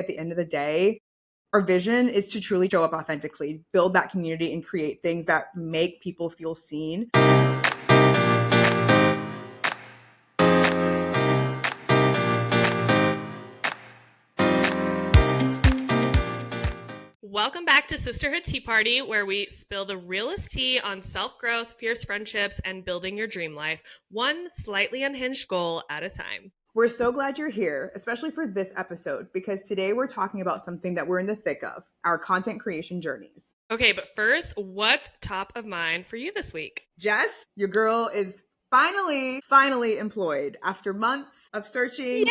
At the end of the day, our vision is to truly show up authentically, build that community, and create things that make people feel seen. Welcome back to Sisterhood Tea Party, where we spill the realest tea on self-growth, fierce friendships, and building your dream life, one slightly unhinged goal at a time. We're so glad you're here, especially for this episode, because today we're talking about something that we're in the thick of, our content creation journeys. Okay, but first, what's top of mind for you this week? Jess, your girl is finally employed after months of searching.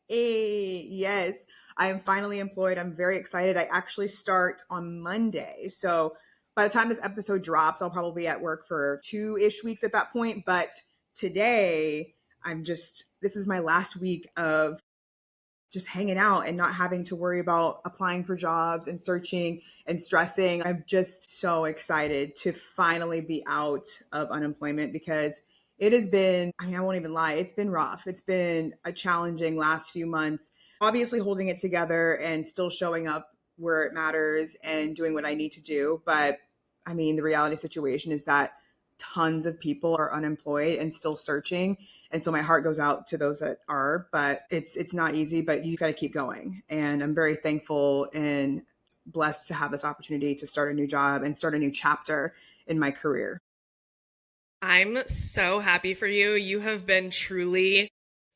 Yay! Yes, I am finally employed. I'm very excited. I actually start on Monday. So by the time this episode drops, I'll probably be at work for 2-ish weeks at that point. But today, this is my last week of just hanging out and not having to worry about applying for jobs and searching and stressing. I'm just so excited to finally be out of unemployment because it has been, I won't even lie, it's been rough. It's been a challenging last few months. Obviously holding it together and still showing up where it matters and doing what I need to do. But the reality situation is that tons of people are unemployed and still searching. And so my heart goes out to those that are, but it's not easy, but you got to keep going. And I'm very thankful and blessed to have this opportunity to start a new job and start a new chapter in my career. I'm so happy for you. You have been truly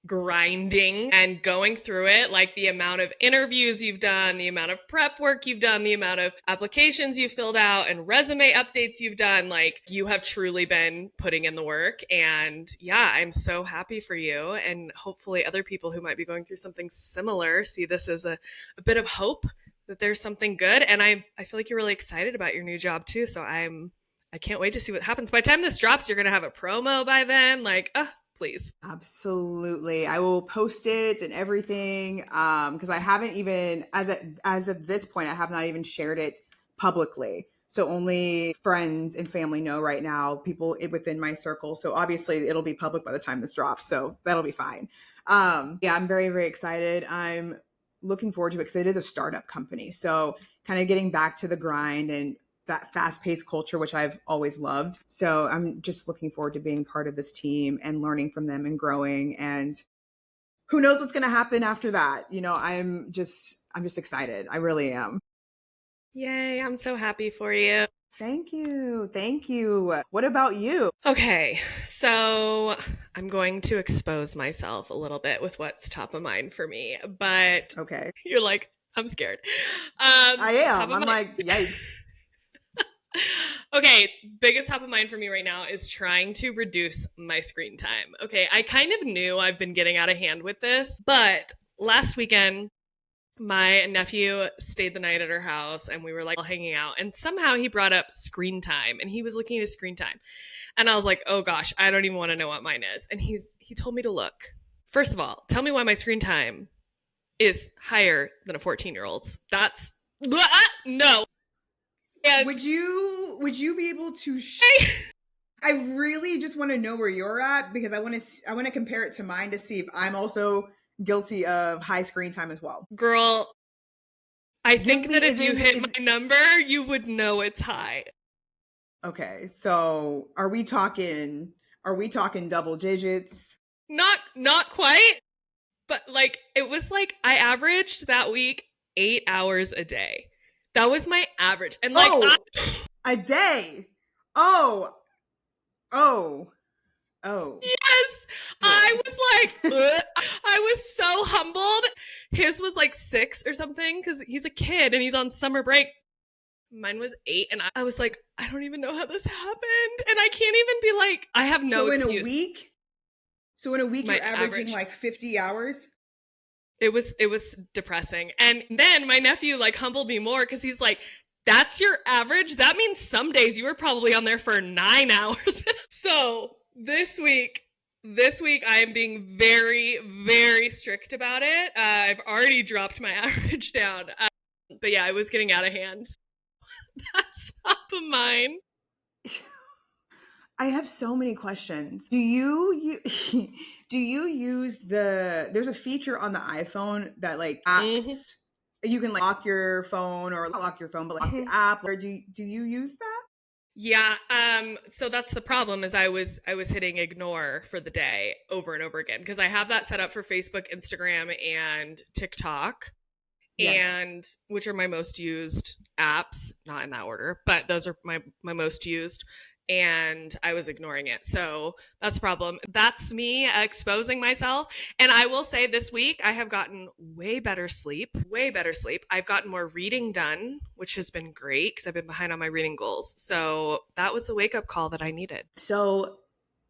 grinding and going through it, like the amount of interviews you've done, the amount of prep work you've done, the amount of applications you've filled out and resume updates you've done. Like, you have truly been putting in the work. And yeah, I'm so happy for you. And hopefully other people who might be going through something similar see this as a bit of hope that there's something good. And I feel like you're really excited about your new job too. So I can't wait to see what happens. By the time this drops, you're going to have a promo by then. Like, please. Absolutely. I will post it and everything. Because I haven't even, as of this point, I have not even shared it publicly. So only friends and family know right now, people within my circle. So obviously it'll be public by the time this drops. So that'll be fine. Yeah, I'm very, very excited. I'm looking forward to it because it is a startup company. So kind of getting back to the grind and that fast-paced culture, which I've always loved. So I'm just looking forward to being part of this team and learning from them and growing. And who knows what's going to happen after that? I'm just excited. I really am. Yay, I'm so happy for you. Thank you. What about you? Okay, so I'm going to expose myself a little bit with what's top of mind for me, but okay, you're like, I'm scared. I am. I'm like, yikes. Okay, biggest top of mind for me right now is trying to reduce my screen time. Okay, I kind of knew I've been getting out of hand with this, but last weekend, my nephew stayed the night at our house and we were like hanging out, and somehow he brought up screen time and he was looking at his screen time. And I was like, oh gosh, I don't even want to know what mine is. And he told me to look. First of all, tell me why my screen time is higher than a 14-year-old's. That's no. And would you be able to I really just want to know where you're at because I want to compare it to mine to see if I'm also guilty of high screen time as well. Girl, I think that if you hit my number, you would know it's high. Okay, so are we talking double digits? Not quite, but like it was like I averaged that week 8 hours a day. That was my average. And like a day. Oh. Yes. I was like, I was so humbled. His was like 6 or something because he's a kid and he's on summer break. Mine was 8, and I was like, I don't even know how this happened. And I can't even be like, I have no excuse. So in a week, you're averaging like 50 hours? It was depressing. And then my nephew like humbled me more because he's like, that's your average? That means some days you were probably on there for 9 hours. So this week I am being very, very strict about it. I've already dropped my average down. But yeah, I was getting out of hand. That's top of mine. I have so many questions. Do you Do you use there's a feature on the iPhone that like Mhm. apps, you can like lock your phone or not lock your phone, but like lock the app, or do you use that? Yeah, so that's the problem is I was hitting ignore for the day over and over again because I have that set up for Facebook, Instagram, and TikTok, Yes. and which are my most used apps, not in that order, but those are my most used, and I was ignoring it. So that's a problem. That's me exposing myself. And I will say this week I have gotten way better sleep, way better sleep. I've gotten more reading done, which has been great because I've been behind on my reading goals. So that was the wake up call that I needed. So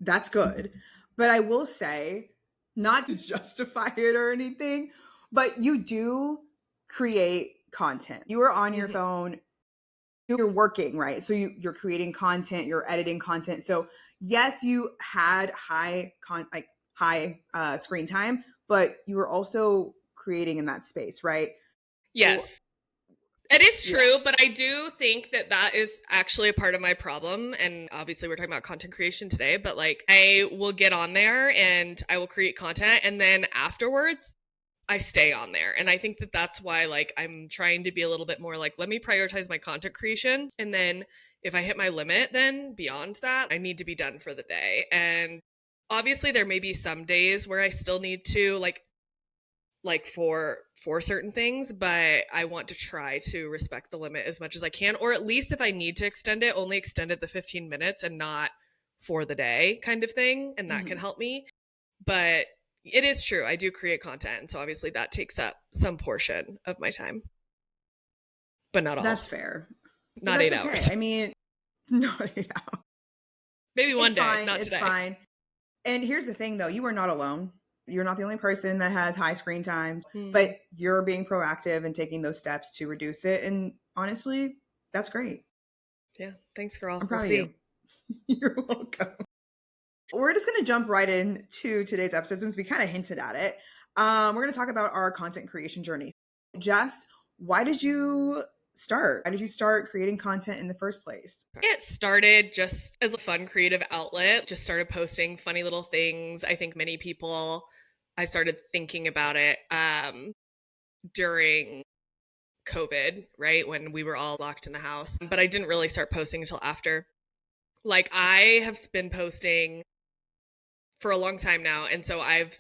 that's good. But I will say, not to justify it or anything, but you do create content. You are on your Mhm. phone, you're working, right? So you're creating content, you're editing content. So yes, you had high screen time, but you were also creating in that space, right? So Yes. It is yeah, true, but I do think that that is actually a part of my problem. And obviously, we're talking about content creation today, but like I will get on there and I will create content. And then afterwards, I stay on there. And I think that that's why like I'm trying to be a little bit more like, let me prioritize my content creation. And then if I hit my limit, then beyond that, I need to be done for the day. And obviously, there may be some days where I still need to like for certain things, but I want to try to respect the limit as much as I can, or at least if I need to extend it, only extend it the 15 minutes and not for the day kind of thing, and that can mhm. help me. But it is true, I do create content, and so obviously that takes up some portion of my time, but not all. That's fair. But Not that's 8 okay. hours. I mean, no, Maybe it's one day, fine. not It's today. fine. And here's the thing though, you are not alone. You're not the only person that has high screen time, but Mhm. you're being proactive and taking those steps to reduce it. And honestly, that's great. Yeah, thanks girl, I'm we'll proud of see. you. You're welcome. We're just going to jump right into today's episode since we kind of hinted at it. We're going to talk about our content creation journey. Jess, why did you start? Why did you start creating content in the first place? It started just as a fun creative outlet, just started posting funny little things. I think many people, I started thinking about it during COVID, right? When we were all locked in the house. But I didn't really start posting until after. Like, I have been posting for a long time now. And so I've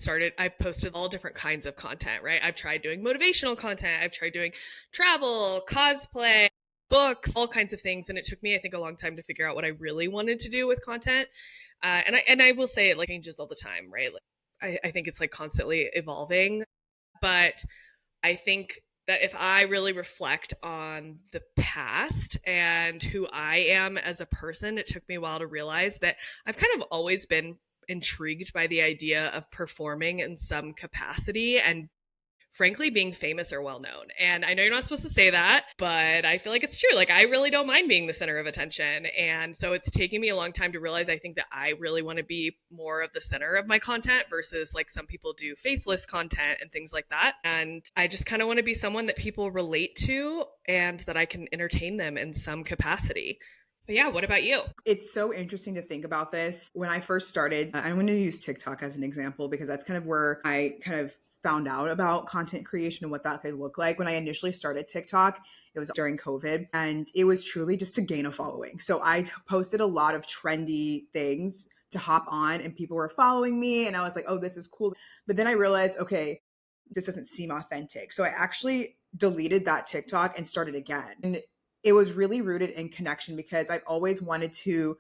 posted all different kinds of content, right? I've tried doing motivational content, I've tried doing travel, cosplay, books, all kinds of things. And it took me, I think, a long time to figure out what I really wanted to do with content. And I will say it like changes all the time, right? Like, I think it's like constantly evolving. But I think that if I really reflect on the past and who I am as a person, it took me a while to realize that I've kind of always been intrigued by the idea of performing in some capacity and frankly being famous or well known. And I know you're not supposed to say that, but I feel like it's true. Like I really don't mind being the center of attention. And so it's taking me a long time to realize I think that I really want to be more of the center of my content versus like some people do faceless content and things like that. And I just kind of want to be someone that people relate to and that I can entertain them in some capacity. But yeah, what about you? It's so interesting to think about this. When I first started, I'm going to use TikTok as an example because that's kind of where I kind of found out about content creation and what that could look like. When I initially started TikTok, it was during COVID and it was truly just to gain a following. So I posted a lot of trendy things to hop on and people were following me and I was like, oh, this is cool. But then I realized, okay, this doesn't seem authentic. So I actually deleted that TikTok and started again. And it was really rooted in connection because I've always wanted to,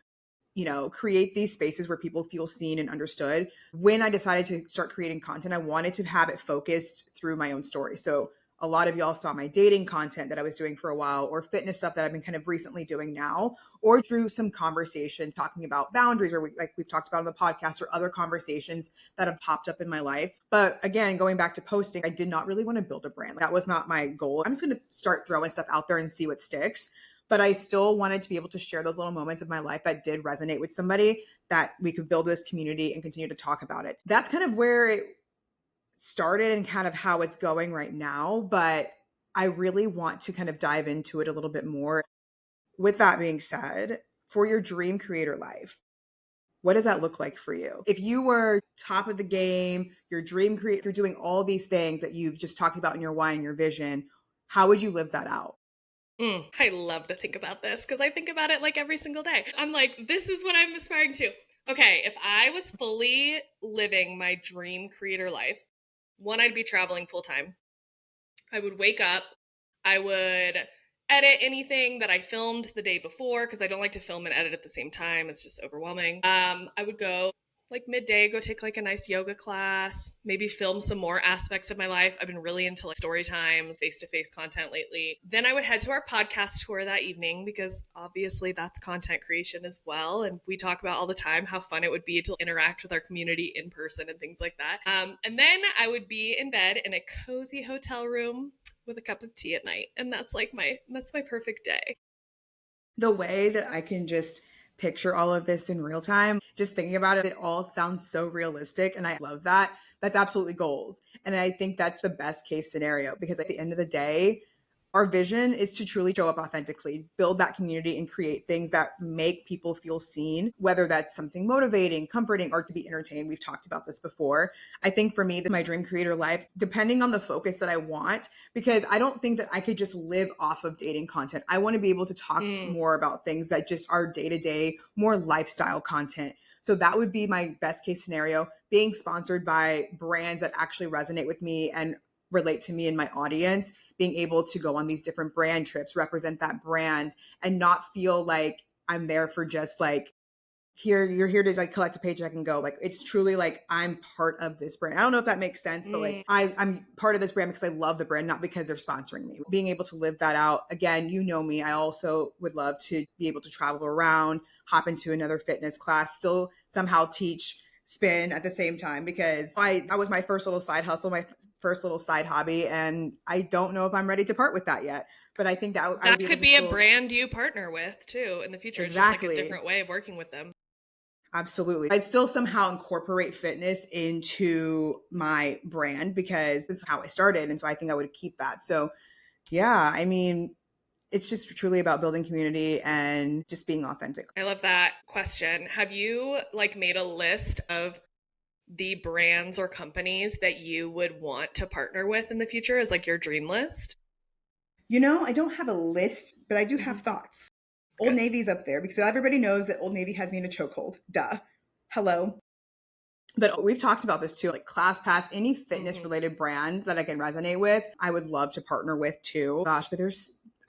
create these spaces where people feel seen and understood. When I decided to start creating content, I wanted to have it focused through my own story. So a lot of y'all saw my dating content that I was doing for a while, or fitness stuff that I've been kind of recently doing now, or through some conversations talking about boundaries, or like we've talked about on the podcast, or other conversations that have popped up in my life. But again, going back to posting, I did not really want to build a brand. That was not my goal. I'm just going to start throwing stuff out there and see what sticks. But I still wanted to be able to share those little moments of my life that did resonate with somebody, that we could build this community and continue to talk about it. That's kind of where it started and kind of how it's going right now. But I really want to kind of dive into it a little bit more. With that being said, for your dream creator life, what does that look like for you? If you were top of the game, your dream create, you're doing all these things that you've just talked about in your why and your vision, how would you live that out? I love to think about this because I think about it like every single day. I'm like, this is what I'm aspiring to. Okay, if I was fully living my dream creator life, one, I'd be traveling full time. I would wake up, I would edit anything that I filmed the day before because I don't like to film and edit at the same time. It's just overwhelming. I would go like midday, go take like a nice yoga class, maybe film some more aspects of my life. I've been really into like story times, face-to-face content lately. Then I would head to our podcast tour that evening because obviously that's content creation as well. And we talk about all the time how fun it would be to interact with our community in person and things like that. And then I would be in bed in a cozy hotel room with a cup of tea at night. And that's my perfect day. The way that I can just picture all of this in real time, just thinking about it, it all sounds so realistic. And I love that. That's absolutely goals. And I think that's the best case scenario because at the end of the day, our vision is to truly show up authentically, build that community, and create things that make people feel seen, whether that's something motivating, comforting, or to be entertained. We've talked about this before. I think for me, that my dream creator life, depending on the focus that I want, because I don't think that I could just live off of dating content. I want to be able to talk more about things that just are day to day, more lifestyle content. So that would be my best case scenario, being sponsored by brands that actually resonate with me and relate to me and my audience, being able to go on these different brand trips, represent that brand, and not feel like I'm there for just like, here, you're here to like collect a paycheck and go. Like, it's truly like I'm part of this brand. I don't know if that makes sense, but like I'm part of this brand because I love the brand, not because they're sponsoring me. Being able to live that out. Again, you know me. I also would love to be able to travel around, hop into another fitness class, still somehow teach spin at the same time because that was my first little side hustle, my first little side hobby, and I don't know if I'm ready to part with that yet. But I think that I would That be able could to be a still brand you partner with too in the future. It's just like a exactly. different way of working with them. Absolutely. I'd still somehow incorporate fitness into my brand because this is how I started. And so I think I would keep that. So, yeah, I mean, it's just truly about building community and just being authentic. I love that question. Have you like made a list of the brands or companies that you would want to partner with in the future as like your dream list? You know, I don't have a list, but I do have Mhm. thoughts. Old Good. Navy's up there because everybody knows that Old Navy has me in a chokehold. Duh. Hello. But we've talked about this too, like ClassPass, any fitness Mhm. related brand that I can resonate with, I would love to partner with too. Gosh, but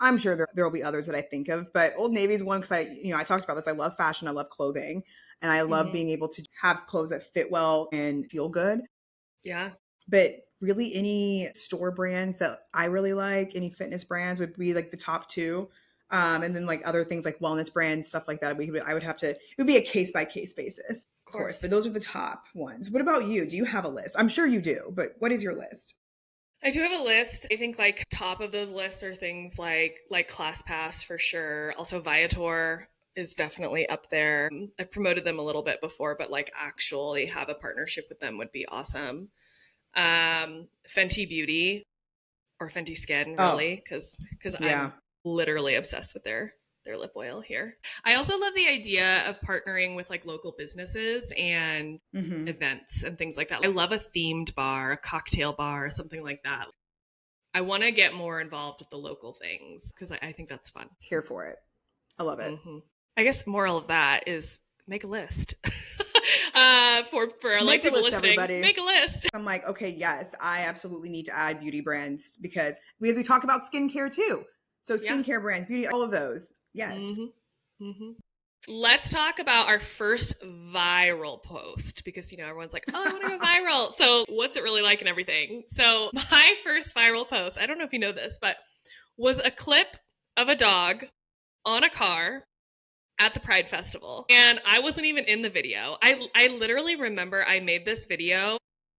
I'm sure there will be others that I think of, but Old Navy's one because I talked about this. I love fashion, I love clothing, and I love Mhm. being able to have clothes that fit well and feel good. Yeah. But really, any store brands that I really like, any fitness brands would be like the top two. And then like other things like wellness brands, stuff like that. I would have to, it would be a case by case basis, Of of course, but course. those are the top ones. What about you? Do you have a list? I'm sure you do, but what is your list? I do have a list. I think like top of those lists are things like ClassPass for sure. Also Viator is definitely up there. I've promoted them a little bit before, but like actually have a partnership with them would be awesome. Fenty Beauty or Fenty Skin Oh, really because yeah. I'm literally obsessed with their lip oil here. I also love the idea of partnering with like local businesses and Hmm. events and things like that. I love a themed bar, a cocktail bar, something like that. I want to get more involved with the local things because I think that's fun. Here for it. I love it. Hmm. I guess moral of that is make a list. For like Make a people list, listening, everybody. make a list. I'm like, okay, yes, I absolutely need to add beauty brands because we talk about skincare too. So Yeah. skincare brands, beauty, all of those. Yes. Hmm. Hmm. Let's talk about our first viral post because everyone's like, "Oh, I want to go viral." So, what's it really like and everything? So, my first viral post, I don't know if you know this, but was a clip of a dog on a car at the Pride Festival. And I wasn't even in the video. I literally remember I made this video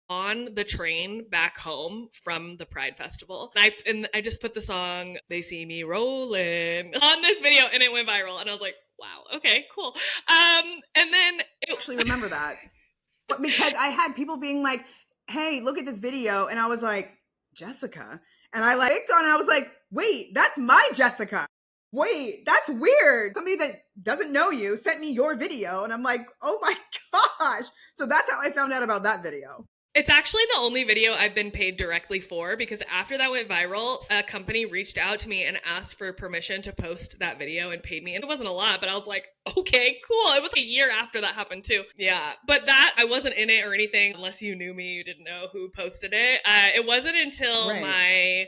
on the train back home from the Pride Festival. And I just put the song "They See Me Rolling" on this video and it went viral. And I was like, wow, okay, cool. And then Actually remember that. But because I had people being like, hey, look at this video. And I was like, Jessica. And I like clicked on it. I was like, wait, that's my Jessica. wait, that's weird. Somebody that doesn't know you sent me your video. And I'm like, oh my gosh. So that's how I found out about that video. It's actually the only video I've been paid directly for, because after that went viral, a company reached out to me and asked for permission to post that video and paid me. And it wasn't a lot, but I was like, okay, cool. It was a year after that happened too. Yeah. But that, I wasn't in it or anything. Unless you knew me, you didn't know who posted it. It wasn't until my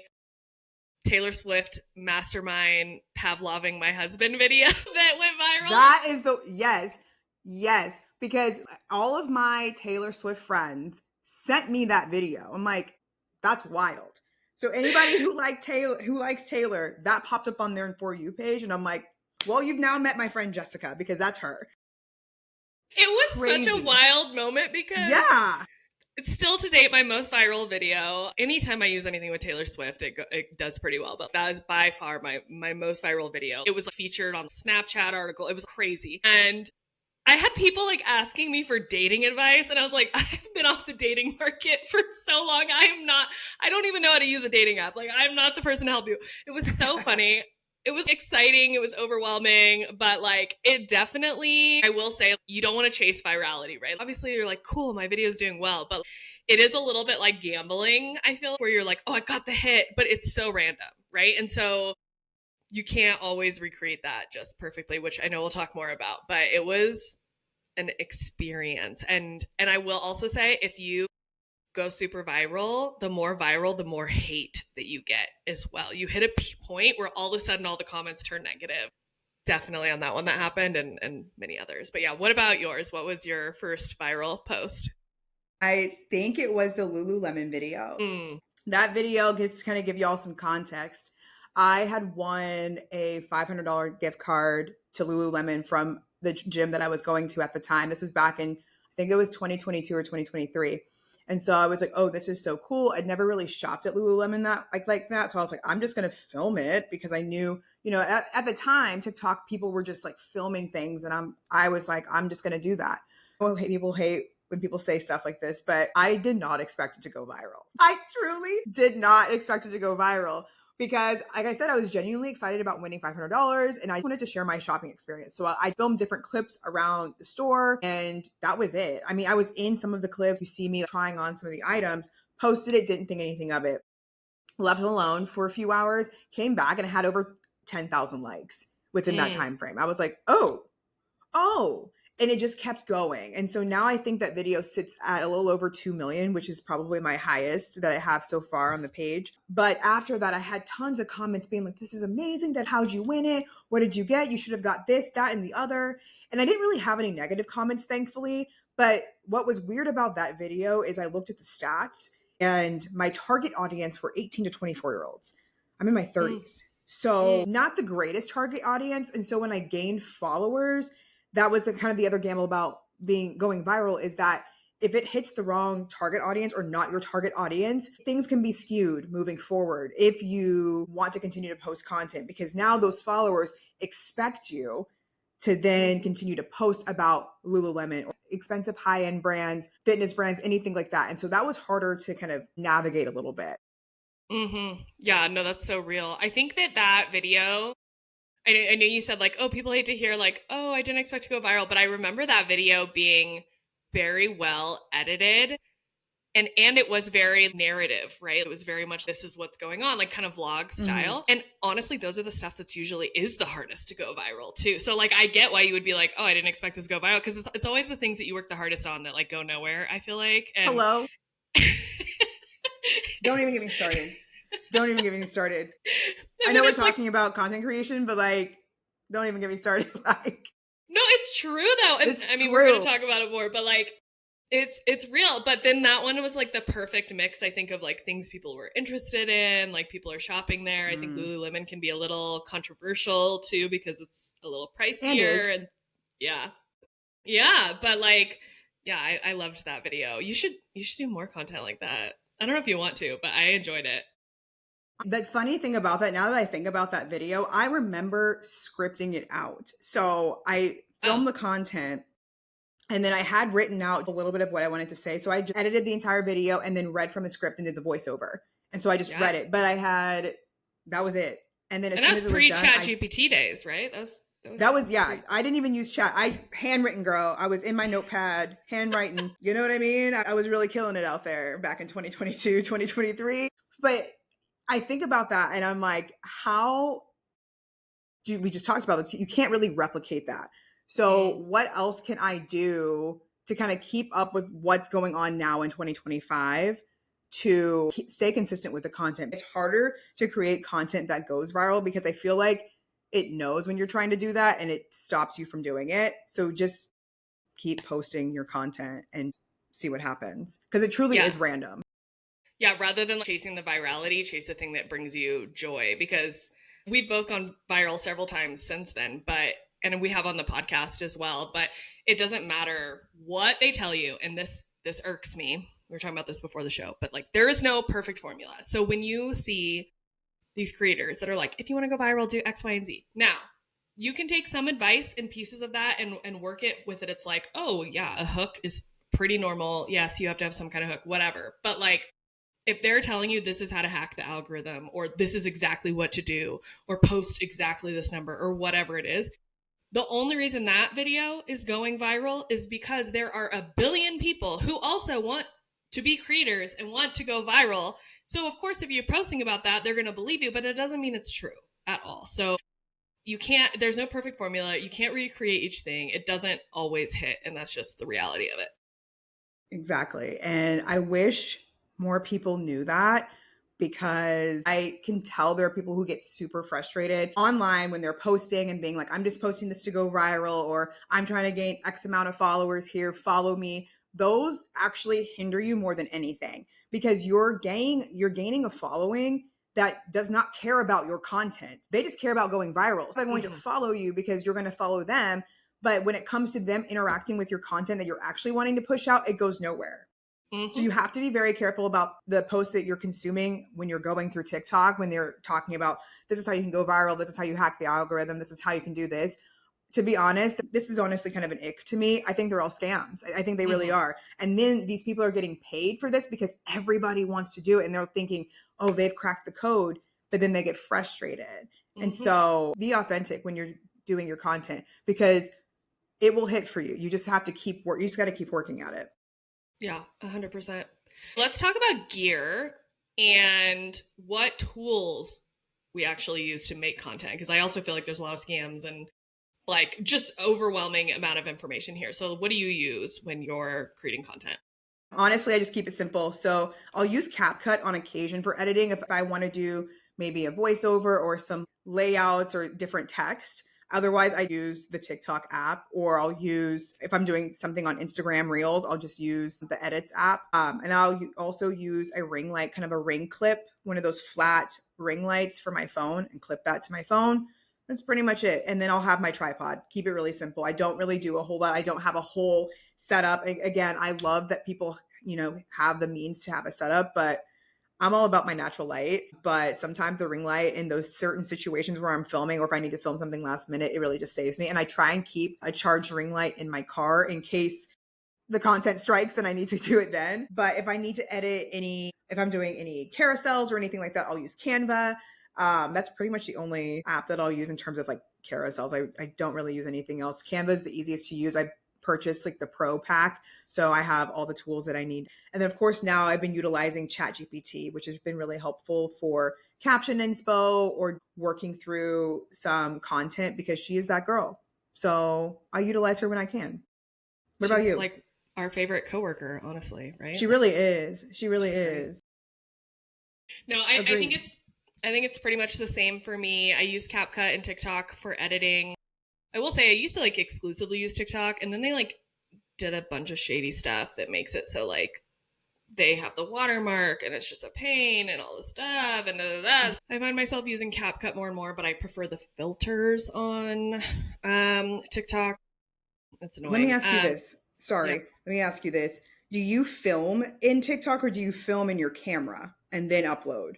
Taylor Swift mastermind Pavloving my husband video that went viral. That is yes. Because all of my Taylor Swift friends sent me that video. I'm like, that's wild. So anybody who likes Taylor, that popped up on their For You page. And I'm like, well, you've now met my friend Jessica, because that's her. It was crazy. Such a wild moment, because it's still to date my most viral video. Anytime I use anything with Taylor Swift, it does pretty well. But that is by far my most viral video. It was featured on a Snapchat article. It was crazy. And I had people asking me for dating advice. And I was like, I've been off the dating market for so long. I don't even know how to use a dating app. I'm not the person to help you. It was so funny. It was exciting. It was overwhelming, but it definitely, I will say, you don't want to chase virality, right? Obviously you're like, cool, my video is doing well, but it is a little bit like gambling, I feel, where you're like, oh, I got the hit, but it's so random, right? And so you can't always recreate that just perfectly, which I know we'll talk more about, but it was an experience. And I will also say, if you go super viral, the more hate that you get as well. You hit a point where all of a sudden all the comments turn negative. Definitely on that one that happened, and many others. But yeah, what about yours? What was your first viral post? I think it was the Lululemon video. That video, just to kind of give y'all some context, I had won a $500 gift card to Lululemon from the gym that I was going to at the time. This was back in, I think it was 2022 or 2023. And so I was like, oh, this is so cool. I'd never really shopped at Lululemon like that. So I was like, I'm just going to film it, because I knew, at the time, TikTok, people were just filming things. And I was like, I'm just going to do that. People hate when people say stuff like this, but I did not expect it to go viral. I truly did not expect it to go viral. Because, like I said, I was genuinely excited about winning $500, and I wanted to share my shopping experience. So I filmed different clips around the store, and that was it. I mean, I was in some of the clips. You see me trying on some of the items, posted it, didn't think anything of it, left it alone for a few hours, came back, and it had over 10,000 likes within that time frame. I was like, oh. And it just kept going. And so now I think that video sits at a little over 2 million, which is probably my highest that I have so far on the page. But after that, I had tons of comments being like, this is amazing. How'd you win it? What did you get? You should have got this, that, and the other. And I didn't really have any negative comments, thankfully. But what was weird about that video is I looked at the stats, and my target audience were 18 to 24-year-olds. I'm in my 30s. So not the greatest target audience. And so when I gained followers, that was the other gamble about going viral, is that if it hits the wrong target audience or not your target audience, things can be skewed moving forward if you want to continue to post content, because now those followers expect you to then continue to post about Lululemon or expensive high-end brands, fitness brands, anything like that. And so that was harder to kind of navigate a little bit. Yeah, no, that's so real. I think that video, I know you said oh, people hate to hear oh, I didn't expect to go viral, but I remember that video being very well edited, and it was very narrative, right? It was very much, this is what's going on, kind of vlog style. And honestly, those are the stuff that's usually is the hardest to go viral too. So I get why you would be like, oh, I didn't expect this to go viral, because it's always the things that you work the hardest on that go nowhere, I feel like. And hello. Don't even get me started. Don't even get me started. I know we're talking about content creation, but don't even get me started. No, it's true though. And I mean, we're going to talk about it more, but it's real. But then that one was the perfect mix, I think, of things people were interested in, people are shopping there. I think Lululemon can be a little controversial too, because it's a little pricier, and yeah, but I loved that video. You should do more content like that. I don't know if you want to, but I enjoyed it. The funny thing about that, now that I think about that video, I remember scripting it out. So I filmed the content, and then I had written out a little bit of what I wanted to say. So I just edited the entire video and then read from a script and did the voiceover. And so I just read it, but that was it. And then as And soon that's as it was done, pre-Chat GPT days, right? that was, yeah, pre- I didn't even use chat. I handwritten, girl. I was in my notepad, handwriting. You know what I mean? I was really killing it out there back in 2022, 2023. But I think about that and I'm like, how do we just talked about this? You can't really replicate that. So what else can I do to kind of keep up with what's going on now in 2025 to stay consistent with the content? It's harder to create content that goes viral because I feel like it knows when you're trying to do that and it stops you from doing it. So just keep posting your content and see what happens because it truly yeah. is random. Yeah, rather than chasing the virality, chase the thing that brings you joy, because we've both gone viral several times since then, but and we have on the podcast as well, but it doesn't matter what they tell you, and this irks me. We were talking about this before the show, but like there is no perfect formula. So when you see these creators that are like, if you want to go viral, do X, Y, and Z. Now, you can take some advice and pieces of that and work it with it. It's like, oh yeah, a hook is pretty normal. Yes, you have to have some kind of hook, whatever. But like if they're telling you this is how to hack the algorithm, or this is exactly what to do, or post exactly this number, or whatever it is, the only reason that video is going viral is because there are a billion people who also want to be creators and want to go viral. So of course, if you're posting about that, they're going to believe you, but it doesn't mean it's true at all. So you can't, there's no perfect formula. You can't recreate each thing. It doesn't always hit. And that's just the reality of it. Exactly. And I wish more people knew that because I can tell there are people who get super frustrated online when they're posting and being like, I'm just posting this to go viral, or I'm trying to gain X amount of followers here, follow me. Those actually hinder you more than anything because you're gaining a following that does not care about your content. They just care about going viral. So they're going to follow you because you're going to follow them. But when it comes to them interacting with your content that you're actually wanting to push out, it goes nowhere. So you have to be very careful about the posts that you're consuming when you're going through TikTok, when they're talking about this is how you can go viral, this is how you hack the algorithm, this is how you can do this. To be honest, this is honestly kind of an ick to me. I think they're all scams. I think they really are. And then these people are getting paid for this because everybody wants to do it. And they're thinking, oh, they've cracked the code, but then they get frustrated. And so be authentic when you're doing your content because it will hit for you. You just have to you just got to keep working at it. Yeah, 100%. Let's talk about gear and what tools we actually use to make content, because I also feel like there's a lot of scams and like just overwhelming amount of information here. So what do you use when you're creating content? Honestly, I just keep it simple. So I'll use CapCut on occasion for editing if I want to do maybe a voiceover or some layouts or different text. Otherwise, I use the TikTok app, or I'll use, if I'm doing something on Instagram Reels, I'll just use the Edits app. And I'll also use a ring light, kind of a ring clip, one of those flat ring lights for my phone, and clip that to my phone. That's pretty much it. And then I'll have my tripod. Keep it really simple. I don't really do a whole lot. I don't have a whole setup. Again, I love that people, have the means to have a setup, but I'm all about my natural light. But sometimes the ring light in those certain situations where I'm filming, or if I need to film something last minute, it really just saves me. And I try and keep a charged ring light in my car in case the content strikes and I need to do it then. But if I need to if I'm doing any carousels or anything like that, I'll use Canva. That's pretty much the only app that I'll use in terms of like carousels. I don't really use anything else. Canva is the easiest to use. I purchased like the pro pack, so I have all the tools that I need. And then of course now I've been utilizing ChatGPT, which has been really helpful for caption inspo or working through some content because she is that girl. So I utilize her when I can. What about She's you? like our favorite coworker, honestly, right? She really is. She really is. No, I think it's pretty much the same for me. I use CapCut and TikTok for editing. I will say I used to like exclusively use TikTok, and then they like did a bunch of shady stuff that makes it so like they have the watermark and it's just a pain and all this stuff and da, da, da. I find myself using CapCut more and more, but I prefer the filters on TikTok. That's annoying. Let me ask you this. Yeah. Sorry. Let me ask you this. Do you film in TikTok or do you film in your camera and then upload?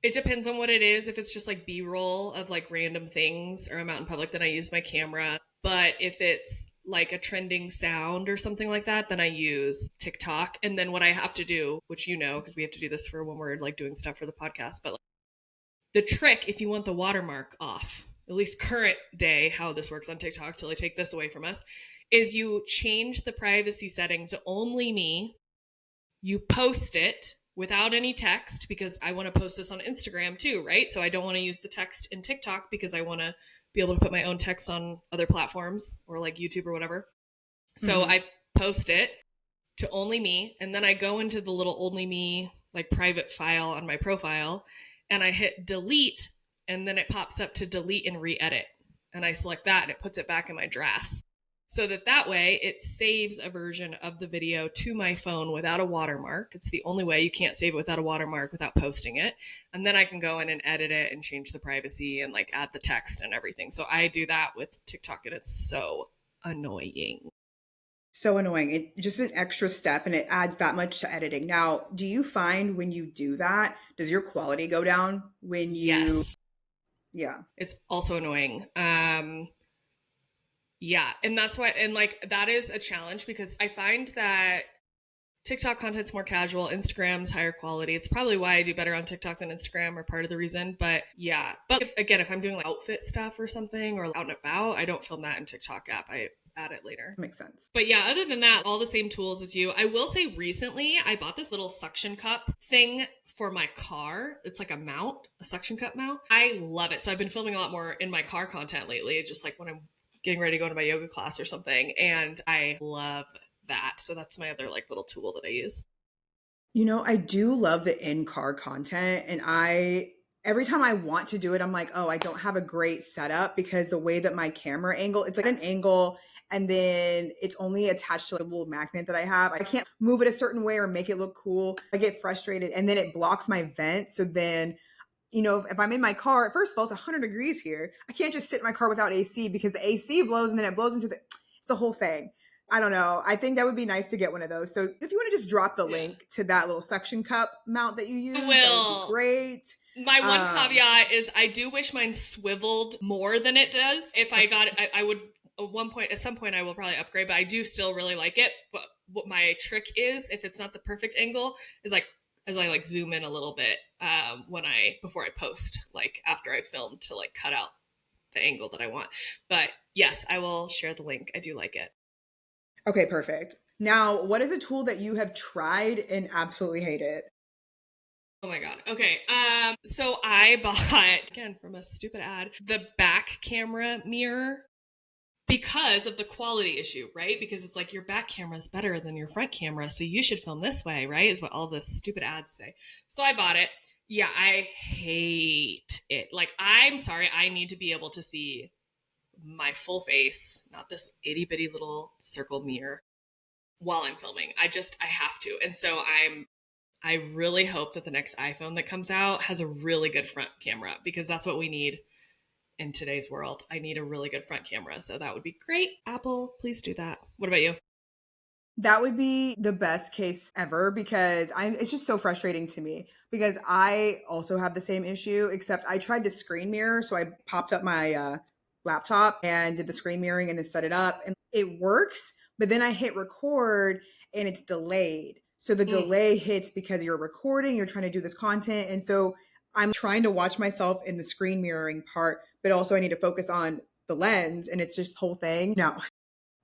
It depends on what it is. If it's just like B-roll of like random things or I'm out in public, then I use my camera. But if it's like a trending sound or something like that, then I use TikTok. And then what I have to do, which because we have to do this for when we're like doing stuff for the podcast, but like, The trick, if you want the watermark off, at least current day, how this works on TikTok till they take this away from us, is you change the privacy setting to only me. You post it without any text because I want to post this on Instagram too, right? So I don't want to use the text in TikTok because I want to be able to put my own text on other platforms or like YouTube or whatever. So I post it to only me, and then I go into the little only me like private file on my profile and I hit delete, and then it pops up to delete and re-edit. And I select that and it puts it back in my drafts. So that way it saves a version of the video to my phone without a watermark. It's the only way. You can't save it without a watermark without posting it. And then I can go in and edit it and change the privacy and like add the text and everything. So I do that with TikTok and it's so annoying. So annoying. It just an extra step and it adds that much to editing. Now, do you find when you do that, does your quality go down when you Yes. Yeah. It's also annoying. Yeah, and that's why, and like that is a challenge because I find that TikTok content's more casual, Instagram's higher quality. It's probably why I do better on TikTok than Instagram, or part of the reason. But yeah, but if I'm doing like outfit stuff or something or out and about, I don't film that in TikTok app. I add it later. Makes sense. But yeah, other than that, all the same tools as you. I will say recently I bought this little suction cup thing for my car. It's like a mount, a suction cup mount. I love it. So I've been filming a lot more in my car content lately, just like when I'm getting ready to go to my yoga class or something. And I love that. So that's my other like little tool that I use. You know, I do love the in-car content, and every time I want to do it, I'm like, oh, I don't have a great setup because the way that my camera angle, it's like an angle and then it's only attached to like a little magnet that I have. I can't move it a certain way or make it look cool. I get frustrated and then it blocks my vent. So then, you know, if I'm in my car, first of all, it's 100 degrees here. I can't just sit in my car without AC because the AC blows and then it blows into the whole thing. I don't know. I think that would be nice to get one of those. So if you want to just drop the link to that little suction cup mount that you use, that would be great. My one caveat is I do wish mine swiveled more than it does. If I got it, I would at some point I will probably upgrade, but I do still really like it. But what my trick is, if it's not the perfect angle, is like as I like zoom in a little bit before I post, like after I filmed, to like cut out the angle that I want. But yes, I will share the link. I do like it. Okay, perfect. Now, what is a tool that you have tried and absolutely hate it? Oh my God. Okay. So I bought, again, from a stupid ad, the back camera mirror because of the quality issue, right? Because it's like your back camera is better than your front camera. So you should film this way, right? Is what all the stupid ads say. So I bought it. Yeah, I hate it. Like, I'm sorry. I need to be able to see my full face, not this itty bitty little circle mirror while I'm filming. I have to. And so I really hope that the next iPhone that comes out has a really good front camera because that's what we need in today's world. I need a really good front camera. So that would be great. Apple, please do that. What about you? That would be the best case ever because it's just so frustrating to me because I also have the same issue, except I tried to screen mirror. So I popped up my laptop and did the screen mirroring and then set it up and it works. But then I hit record and it's delayed. So the delay hits because you're recording, you're trying to do this content. And so I'm trying to watch myself in the screen mirroring part, but also I need to focus on the lens and it's just the whole thing. No,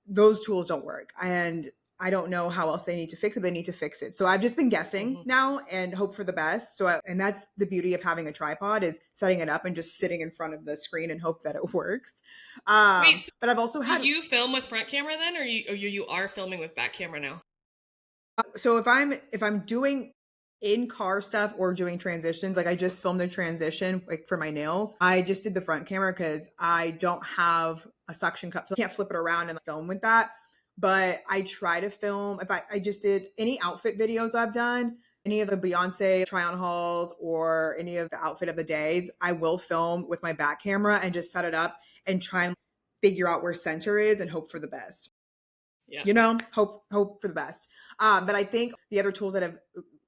those tools don't work. And I don't know how else they need to fix it. They need to fix it. So I've just been guessing now and hope for the best. And that's the beauty of having a tripod is setting it up and just sitting in front of the screen and hope that it works. Wait, so but I've also had. Do you film with front camera then, or you are filming with back camera now? So if I'm doing in-car stuff or doing transitions, like I just filmed a transition like for my nails, I just did the front camera because I don't have a suction cup, so I can't flip it around and film with that. But I try to film, if I just did any outfit videos I've done, any of the Beyonce try on hauls or any of the outfit of the days, I will film with my back camera and just set it up and try and figure out where center is and hope for the best. Yeah. You know, hope for the best. But I think the other tools that I've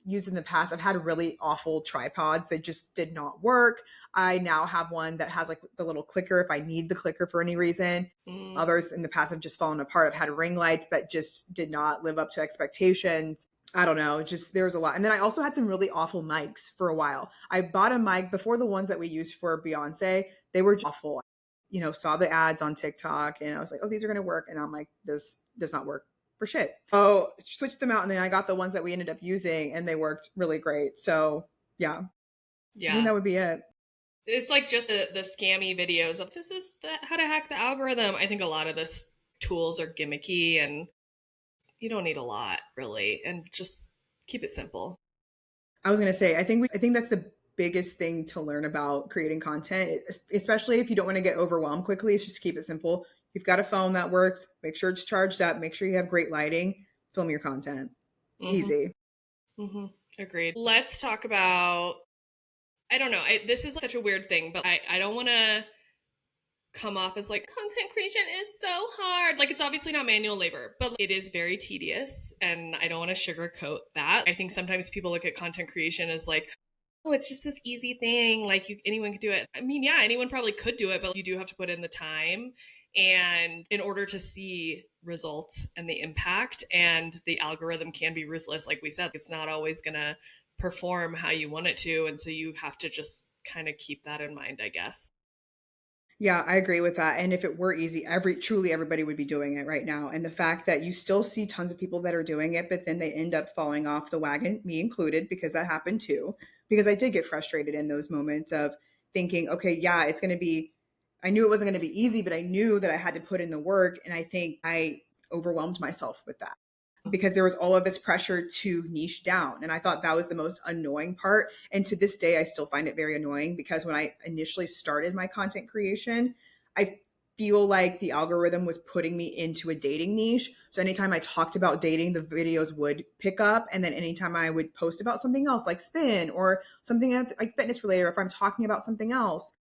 used in the past, I've had really awful tripods that just did not work. I now have one that has like the little clicker if I need the clicker for any reason. Others in the past have just fallen apart. I've had ring lights that just did not live up to expectations. I don't know, just there was a lot. And then I also had some really awful mics for a while. I bought a mic before the ones that we used for Beyonce. They were awful. Saw the ads on TikTok and I was like, oh, these are going to work. And I'm like, this does not work for shit. Oh, switched them out. And then I got the ones that we ended up using and they worked really great. So yeah, I think Yeah. that would be it. It's like just the scammy videos of this is how to hack the algorithm. I think a lot of this tools are gimmicky and you don't need a lot really, and just keep it simple. I was going to say, I think that's the biggest thing to learn about creating content, especially if you don't want to get overwhelmed quickly. Is just keep it simple. You've got a phone that works. Make sure it's charged up. Make sure you have great lighting. Film your content. Mm-hmm. Easy. Mm-hmm. Agreed. Let's talk about. I don't know. This is such a weird thing, but I don't want to come off as like content creation is so hard. Like it's obviously not manual labor, but it is very tedious, and I don't want to sugarcoat that. I think sometimes people look at content creation as like, oh, it's just this easy thing. Like anyone could do it. I mean, yeah, anyone probably could do it, but you do have to put in the time. And in order to see results and the impact, and the algorithm can be ruthless, like we said, it's not always going to perform how you want it to. And so you have to just kind of keep that in mind, I guess. Yeah, I agree with that. And if it were easy, truly everybody would be doing it right now. And the fact that you still see tons of people that are doing it, but then they end up falling off the wagon, me included, because that happened too. Because I did get frustrated in those moments of thinking, okay, yeah, it's going to be, I knew it wasn't going to be easy, but I knew that I had to put in the work. And I think I overwhelmed myself with that because there was all of this pressure to niche down. And I thought that was the most annoying part. And to this day, I still find it very annoying because when I initially started my content creation, I feel like the algorithm was putting me into a dating niche. So anytime I talked about dating, the videos would pick up. And then anytime I would post about something else like spin or something like fitness related, or if I'm talking about something else,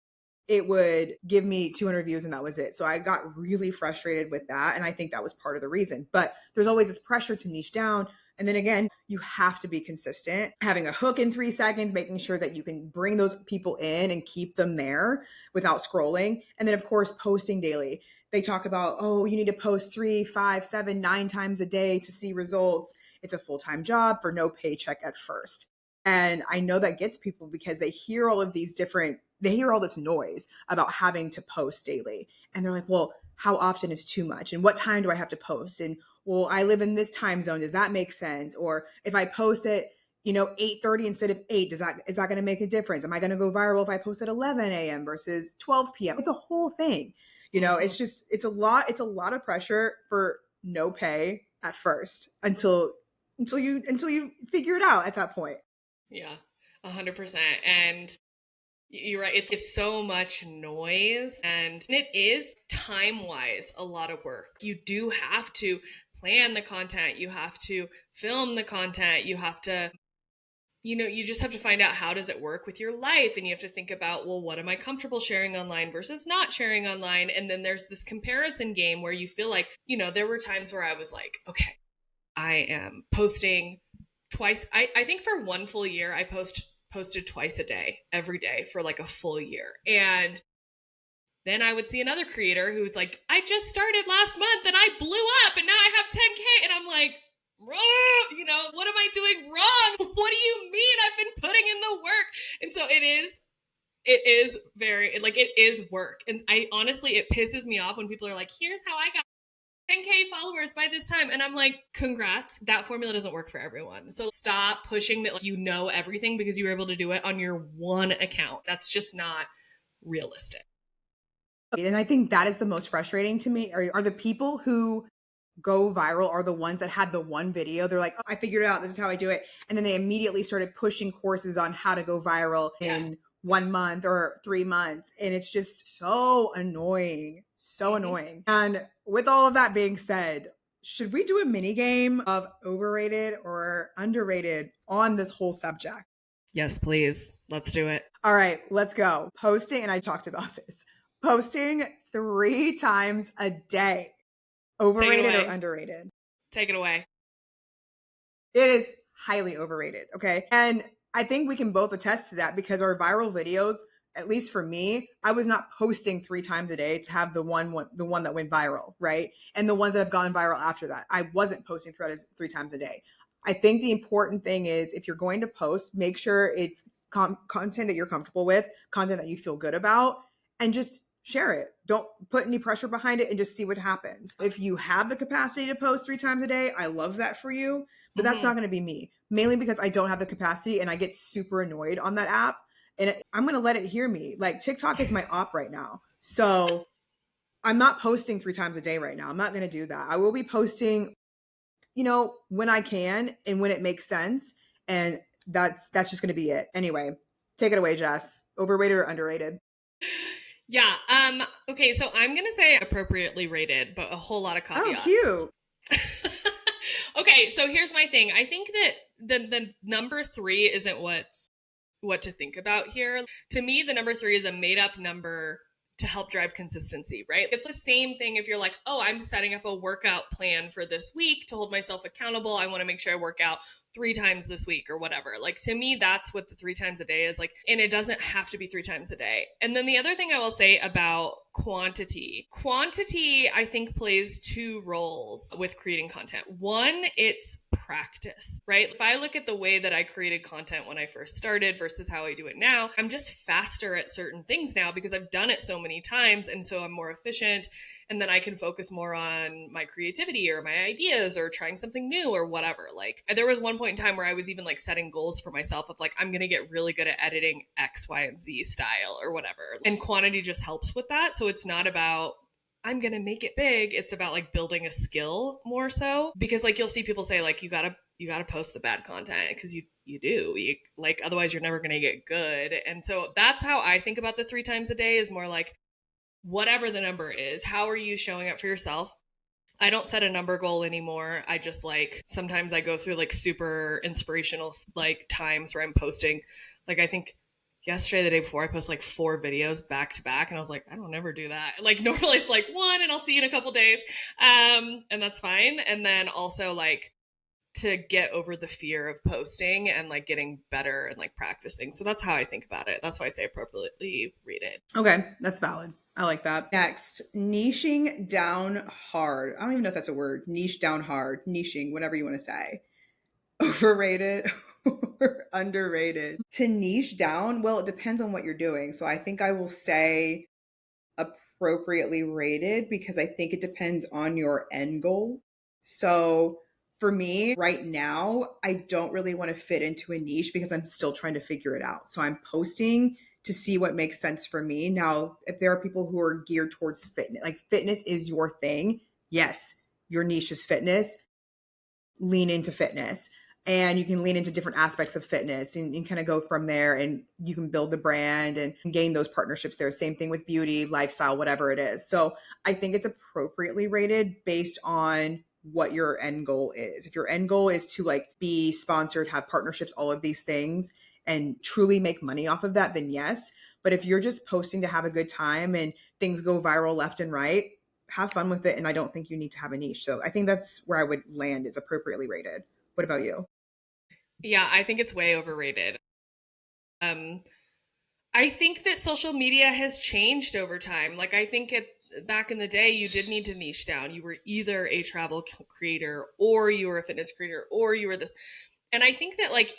it would give me 200 views and that was it. So I got really frustrated with that. And I think that was part of the reason. But there's always this pressure to niche down. And then again, you have to be consistent, having a hook in 3 seconds, making sure that you can bring those people in and keep them there without scrolling. And then, of course, posting daily. They talk about, oh, you need to post 3, 5, 7, 9 times a day to see results. It's a full-time job for no paycheck at first. And I know that gets people because they hear all this noise about having to post daily. And they're like, well, how often is too much? And what time do I have to post? And well, I live in this time zone. Does that make sense? Or if I post at, 8:30 instead of 8, is that going to make a difference? Am I going to go viral if I post at 11 a.m. versus 12 p.m.? It's a whole thing. Mm-hmm. It's a lot of pressure for no pay at first until you figure it out at that point. Yeah, 100%. And you're right. It's so much noise, and it is time wise a lot of work. You do have to plan the content. You have to film the content. You have to, you just have to find out how does it work with your life, and you have to think about, well, what am I comfortable sharing online versus not sharing online? And then there's this comparison game where you feel like, there were times where I was like, okay, I am posting twice. I think for one full year, I posted twice a day, every day for like a full year. And then I would see another creator who's like, I just started last month and I blew up and now I have 10K. And I'm like, what am I doing wrong? What do you mean? I've been putting in the work. And so it is very, like, it is work. And I honestly, it pisses me off when people are like, here's how I got 10K followers by this time. And I'm like, congrats. That formula doesn't work for everyone. So stop pushing that, like, everything because you were able to do it on your one account. That's just not realistic. And I think that is the most frustrating to me are the people who go viral are the ones that had the one video. They're like, oh, I figured it out. This is how I do it. And then they immediately started pushing courses on how to go viral Yes. in 1 month or 3 months. And it's just so annoying, so annoying. And with all of that being said, should we do a mini game of overrated or underrated on this whole subject? Yes, please. Let's do it. All right, let's go. Posting, and I talked about this. Posting 3 times a day. Overrated or underrated? Take it away. It is highly overrated. Okay. And I think we can both attest to that because our viral videos, at least for me, I was not posting 3 times a day to have the one that went viral, right? And the ones that have gone viral after that, I wasn't posting 3 times a day. I think the important thing is if you're going to post, make sure it's content that you're comfortable with, content that you feel good about, and just share it. Don't put any pressure behind it and just see what happens. If you have the capacity to post 3 times a day, I love that for you, but that's not going to be me, mainly because I don't have the capacity and I get super annoyed on that app. And I'm going to let it hear me. Like TikTok is my op right now. So I'm not posting 3 times a day right now. I'm not going to do that. I will be posting, when I can and when it makes sense. And that's just going to be it. Anyway, take it away, Jess. Overrated or underrated? Yeah. Okay, so I'm gonna say appropriately rated, but a whole lot of Oh, caveats. cute. Okay, so here's my thing. I think that the number three isn't what to think about here. To me, the number three is a made up number to help drive consistency, right? It's the same thing if you're like, oh, I'm setting up a workout plan for this week to hold myself accountable. I want to make sure I work out 3 times this week or whatever. Like to me, that's what the 3 times a day is like. And it doesn't have to be 3 times a day. And then the other thing I will say about quantity, I think plays two roles with creating content. One, it's practice, right? If I look at the way that I created content when I first started versus how I do it now, I'm just faster at certain things now because I've done it so many times. And so I'm more efficient. And then I can focus more on my creativity or my ideas or trying something new or whatever. Like there was one point in time where I was even like setting goals for myself of like, I'm going to get really good at editing X, Y, and Z style or whatever. And quantity just helps with that. So it's not about I'm going to make it big. It's about like building a skill more so because like you'll see people say like you got to post the bad content because you do. Like otherwise you're never going to get good. And so that's how I think about the 3 times a day is more like whatever the number is, how are you showing up for yourself? I don't set a number goal anymore. I just like sometimes I go through like super inspirational like times where I'm posting like I think yesterday the day before I post like 4 videos back to back and I was like I don't ever do that. Like normally it's like one and I'll see you in a couple days. And that's fine. And then also like to get over the fear of posting and like getting better and like practicing. So that's how I think about it. That's why I say appropriately rated. Okay, that's valid. I like that. Next, niching down hard. I don't even know if that's a word. Niche down hard, niching, whatever you want to say. Overrated or underrated? To niche down, well, it depends on what you're doing. So I think I will say appropriately rated because I think it depends on your end goal. So for me right now, I don't really want to fit into a niche because I'm still trying to figure it out. So I'm posting to see what makes sense for me. Now, if there are people who are geared towards fitness, like fitness is your thing, yes, your niche is fitness, lean into fitness. And you can lean into different aspects of fitness and kind of go from there, and you can build the brand and gain those partnerships there. Same thing with beauty, lifestyle, whatever it is. So I think it's appropriately rated based on what your end goal is. If your end goal is to like be sponsored, have partnerships, all of these things, and truly make money off of that, then yes. But if you're just posting to have a good time and things go viral left and right, have fun with it. And I don't think you need to have a niche. So I think that's where I would land, is appropriately rated. What about you? Yeah, I think it's way overrated. Um, I think that social media has changed over time. Like I think it back in the day you did need to niche down. You were either a travel creator or you were a fitness creator or you were this. And I think that like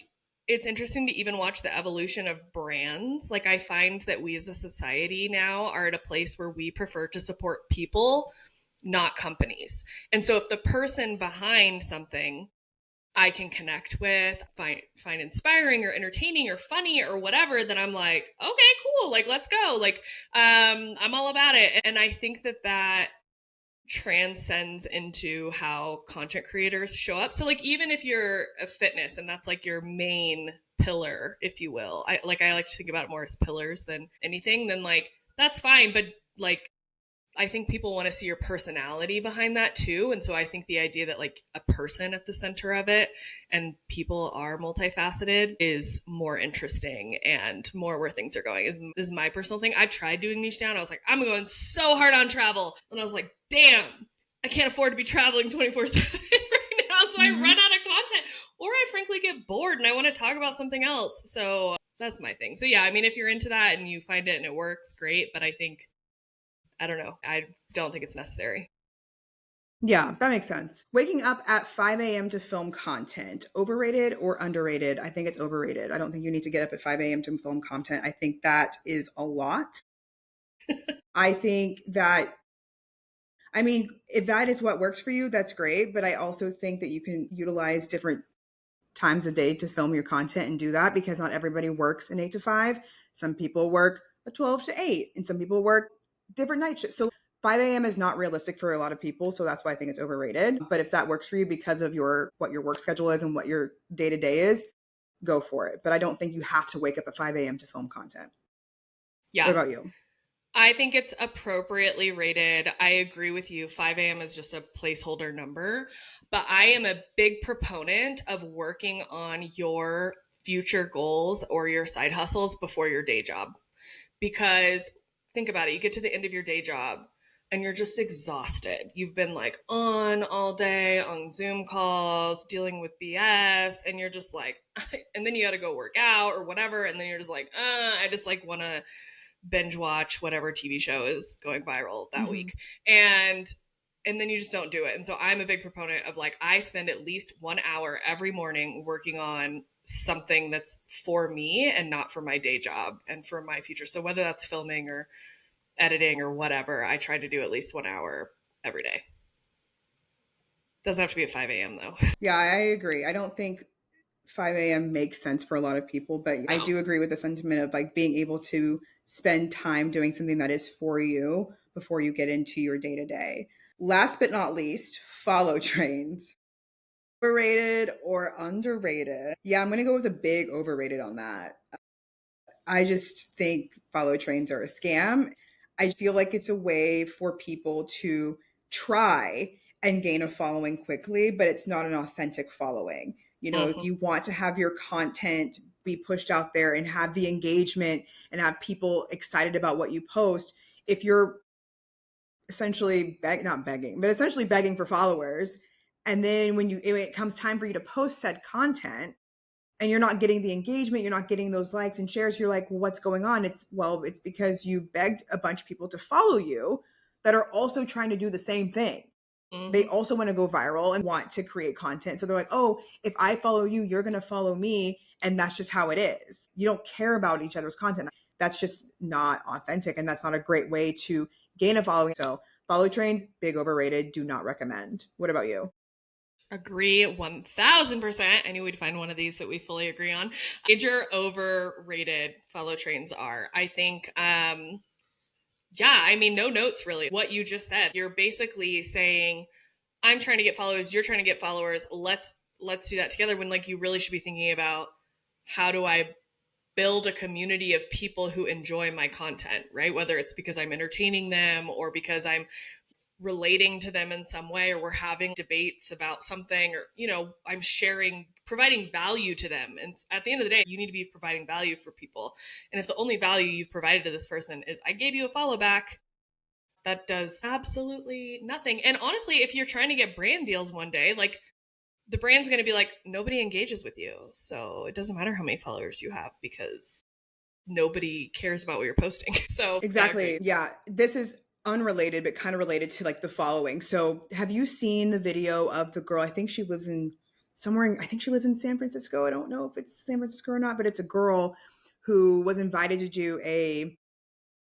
it's interesting to even watch the evolution of brands. Like I find that we as a society now are at a place where we prefer to support people, not companies. And so if the person behind something I can connect with, find inspiring or entertaining or funny or whatever, then I'm like, okay, cool, like let's go. Like I'm all about it. And I think that transcends into how content creators show up. So like even if you're a fitness and that's like your main pillar, if you will. I like to think about it more as pillars than anything, then like that's fine, but like I think people want to see your personality behind that too. And so I think the idea that like a person at the center of it and people are multifaceted is more interesting and more where things are going is my personal thing. I've tried doing niche down. I was like, I'm going so hard on travel. And I was like, damn, I can't afford to be traveling 24/7 right now. So I run Mm-hmm. out of content or I frankly get bored and I want to talk about something else. So that's my thing. So yeah, I mean, if you're into that and you find it and it works, great. But I think I don't know. I don't think it's necessary. Yeah, that makes sense. Waking up at 5 a.m. to film content, overrated or underrated? I think it's overrated. I don't think you need to get up at 5 a.m. to film content. I think that is a lot. I think that, I mean, if that is what works for you, that's great. But I also think that you can utilize different times a day to film your content and do that because not everybody works an 8 to 5. Some people work a 12 to 8, and some people work different night shifts. So 5 a.m. is not realistic for a lot of people. So that's why I think it's overrated. But if that works for you because of your what your work schedule is and what your day to day is, go for it. But I don't think you have to wake up at 5 a.m. to film content. What Yeah. about you? I think it's appropriately rated. I agree with you. 5 a.m. is just a placeholder number, but I am a big proponent of working on your future goals or your side hustles before your day job. Because think about it, you get to the end of your day job and you're just exhausted. You've been like on all day on Zoom calls, dealing with BS, and you're just like, and then you got to go work out or whatever. And then you're just like, I just like want to binge watch whatever TV show is going viral that Mm-hmm. week. And then you just don't do it. And so I'm a big proponent of like I spend at least 1 hour every morning working on something that's for me and not for my day job and for my future. So whether that's filming or editing or whatever, I try to do at least 1 hour every day. Doesn't have to be at 5 a.m. though. Yeah, I agree. I don't think 5 a.m. makes sense for a lot of people, but I No. do agree with the sentiment of like being able to spend time doing something that is for you before you get into your day to day. Last but not least, follow trains. Overrated or underrated? Yeah, I'm going to go with a big overrated on that. I just think follow trains are a scam. I feel like it's a way for people to try and gain a following quickly, but it's not an authentic following. You know, if Mm-hmm. you want to have your content be pushed out there and have the engagement and have people excited about what you post, if you're essentially not begging, but essentially begging for followers, and then when it comes time for you to post said content, and you're not getting the engagement, you're not getting those likes and shares, you're like, well, what's going on? It's because you begged a bunch of people to follow you that are also trying to do the same thing. They Mm-hmm. also want to go viral and want to create content. So they're like, oh, if I follow you, you're going to follow me. And that's just how it is. You don't care about each other's content. That's just not authentic. And that's not a great way to gain a following. So follow trains, big overrated, do not recommend. What about you? Agree 1000%. I knew we'd find one of these that we fully agree on. Major overrated follow trains are. I think yeah, I mean no notes really. What you just said. You're basically saying I'm trying to get followers, you're trying to get followers. Let's do that together when like you really should be thinking about how do I build a community of people who enjoy my content, right? Whether it's because I'm entertaining them or because I'm relating to them in some way or we're having debates about something or I'm sharing providing value to them, and at the end of the day you need to be providing value for people. And if the only value you've provided to this person is I gave you a follow back, that does absolutely nothing. And honestly, if you're trying to get brand deals one day, like the brand's going to be like nobody engages with you, so it doesn't matter how many followers you have because nobody cares about what you're posting. So yeah, I agree. Exactly. Yeah. This is unrelated, but kind of related to like the following. So, have you seen the video of the girl? I think she lives in I think she lives in San Francisco. I don't know if it's San Francisco or not, but it's a girl who was invited to do a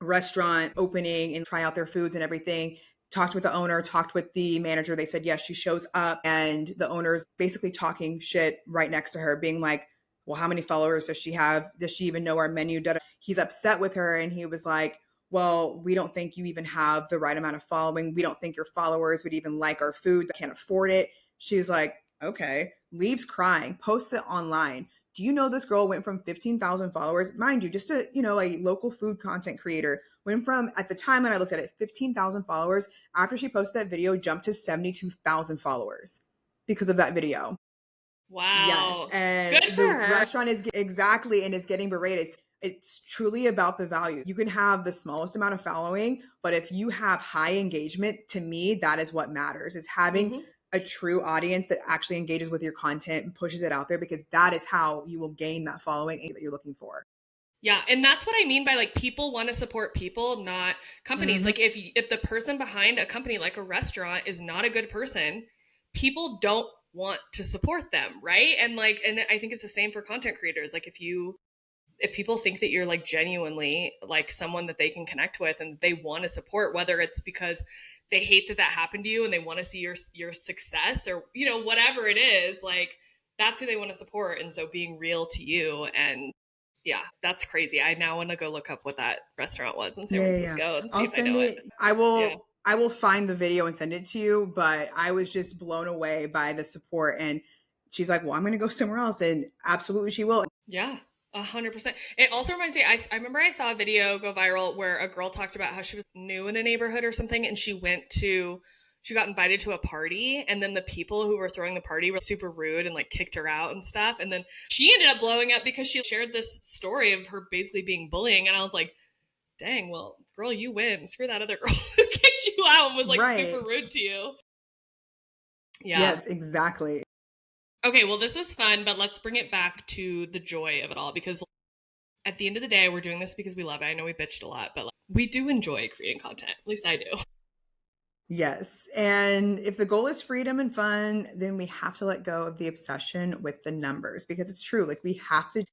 restaurant opening and try out their foods and everything. Talked with the owner, talked with the manager. They said yes. She shows up, and the owner's basically talking shit right next to her, being like, well, how many followers does she have? Does she even know our menu? He's upset with her, and he was like, well, we don't think you even have the right amount of following. We don't think your followers would even like our food. They can't afford it. She's like, okay, leaves crying, posts it online. Do you know this girl went from 15,000 followers, mind you, just a local food content creator, went from, at the time when I looked at it, 15,000 followers. After she posted that video, jumped to 72,000 followers because of that video. Yes, Wow, and good for the her. restaurant is exactly, and is getting berated. It's truly about the value. You can have the smallest amount of following, but if you have high engagement, to me, that is what matters. Is having Mm-hmm. a true audience that actually engages with your content and pushes it out there, because that is how you will gain that following that you're looking for. Yeah, and that's what I mean by like people want to support people, not companies. Hmm. Like if the person behind a company like a restaurant is not a good person, people don't want to support them, right? And I think it's the same for content creators. Like if people think that you're like genuinely like someone that they can connect with and they want to support, whether it's because they hate that that happened to you and they want to see your success, or whatever it is, like that's who they want to support. And so being real to you, and yeah, that's crazy. I now want to go look up what that restaurant was in San Yeah, yeah, yeah. Francisco and see I'll if I send know it. it. Yeah. I will find the video and send it to you, but I was just blown away by the support. And she's like, well, I'm going to go somewhere else. And absolutely she will. Yeah, 100%. It also reminds me, I remember I saw a video go viral where a girl talked about how she was new in a neighborhood or something, and she got invited to a party, and then the people who were throwing the party were super rude and like kicked her out and stuff. And then she ended up blowing up because she shared this story of her basically being bullying. And I was like, dang, well, girl, you win. Screw that other girl who kicked you out and was like super Right. rude to you. Yeah. Yes, exactly. Okay, well, this was fun, but let's bring it back to the joy of it all, because at the end of the day, we're doing this because we love it. I know we bitched a lot, but like, we do enjoy creating content. At least I do. Yes. And if the goal is freedom and fun, then we have to let go of the obsession with the numbers because it's true. Like we have to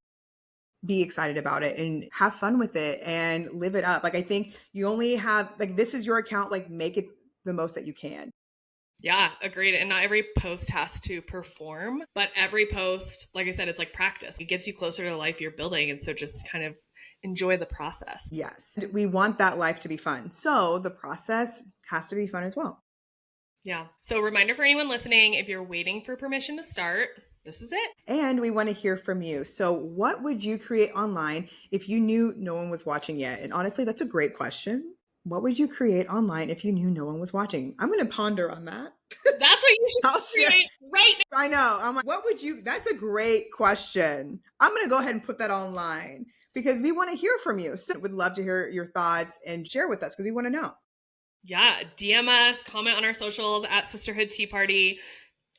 be excited about it and have fun with it and live it up. Like I think you only have like this is your account, like make it the most that you can. Yeah, agreed. And not every post has to perform, but every post, like I said, it's like practice. It gets you closer to the life you're building. And so just kind of enjoy the process. Yes. We want that life to be fun. So the process has to be fun as well. Yeah. So, reminder for anyone listening, if you're waiting for permission to start, this is it. And we want to hear from you. So, what would you create online if you knew no one was watching yet? And honestly, that's a great question. What would you create online if you knew no one was watching? I'm going to ponder on that. That's what you should I'll share. create right now. I know. I'm like, what would you? That's a great question. I'm going to go ahead and put that online because we want to hear from you. So, we'd love to hear your thoughts and share with us because we want to know. Yeah. DM us, comment on our socials at Sisterhood Tea Party.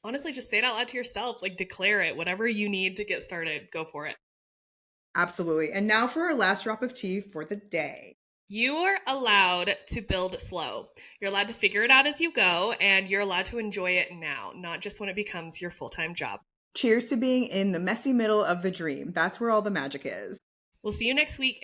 Honestly, just say it out loud to yourself. Like, declare it. Whatever you need to get started, go for it. Absolutely. And now for our last drop of tea for the day. You are allowed to build slow. You're allowed to figure it out as you go, and you're allowed to enjoy it now, not just when it becomes your full time job. Cheers to being in the messy middle of the dream. That's where all the magic is. We'll see you next week.